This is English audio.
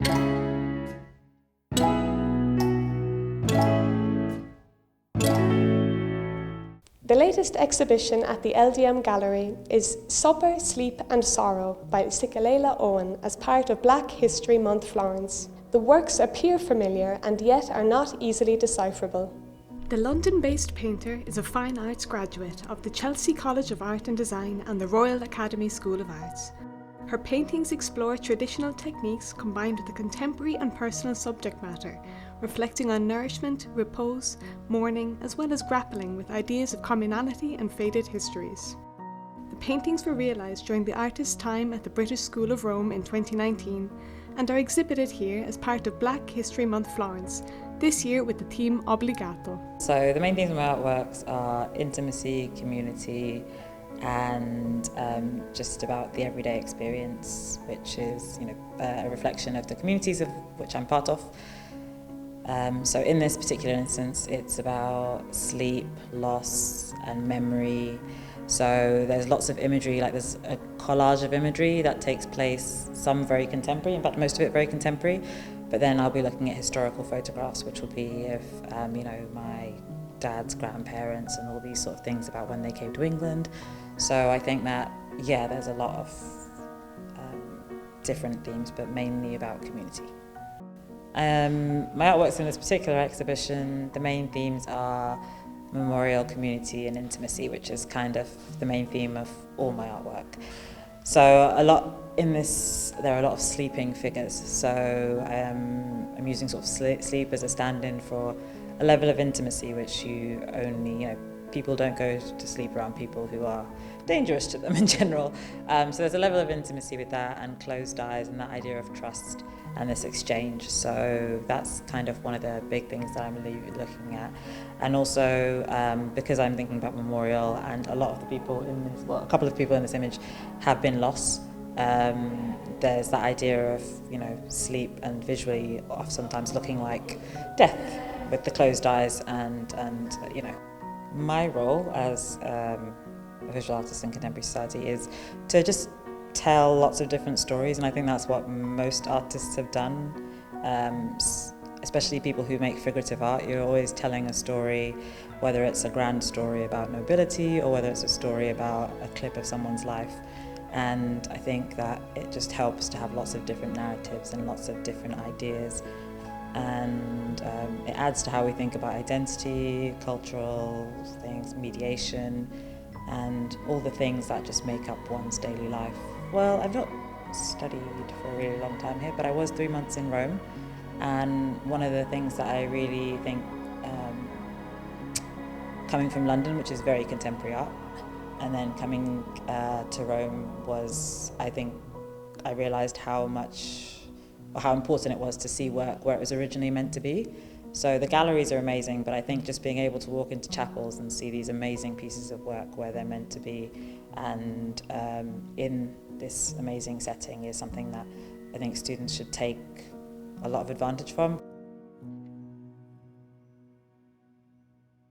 The latest exhibition at the LdM Gallery is Supper, Sleep and Sorrow by Sikelela Owen as part of Black History Month Florence. The works appear familiar and yet are not easily decipherable. The London-based painter is a fine arts graduate of the Chelsea College of Art and Design and the Royal Academy School of Arts. Her paintings explore traditional techniques combined with a contemporary and personal subject matter, reflecting on nourishment, repose, mourning, as well as grappling with ideas of communality and faded histories. The paintings were realised during the artist's time at the British School of Rome in 2019 and are exhibited here as part of Black History Month Florence, this year with the theme Obbligato. So the main themes of my artworks are intimacy, community, and just about the everyday experience, which is a reflection of the communities of which I'm part of. So in this particular instance, it's about sleep, loss and memory. So there's lots of imagery, like there's a collage of imagery that takes place, some very contemporary, in fact most of it very contemporary, but then I'll be looking at historical photographs, which will be of my dad's grandparents and all these sort of things about when they came to England. So I think that, there's a lot of different themes, but mainly about community. My artworks in this particular exhibition, the main themes are memorial, community and intimacy, which is kind of the main theme of all my artwork. So there are a lot of sleeping figures, so I'm using sort of sleep as a stand-in for a level of intimacy which you only, people don't go to sleep around people who are dangerous to them in general. So there's a level of intimacy with that, and closed eyes and that idea of trust and this exchange. So that's kind of one of the big things that I'm looking at. And also because I'm thinking about memorial, and a lot of the people in this, a couple of people in this image have been lost. There's that idea of sleep and visually sometimes looking like death with the closed eyes, and my role as a visual artist in contemporary society is to just tell lots of different stories, and I think that's what most artists have done, especially people who make figurative art. You're always telling a story, whether it's a grand story about nobility or whether it's a story about a clip of someone's life. And I think that it just helps to have lots of different narratives and lots of different ideas, and it adds to how we think about identity, cultural things, mediation, and all the things that just make up one's daily life. Well, I've not studied for a really long time here, but I was 3 months in Rome, and one of the things that I really think, coming from London, which is very contemporary art, and then coming to Rome was, I think, I realised how important it was to see work where it was originally meant to be. So the galleries are amazing, but I think just being able to walk into chapels and see these amazing pieces of work where they're meant to be, and in this amazing setting, is something that I think students should take a lot of advantage from.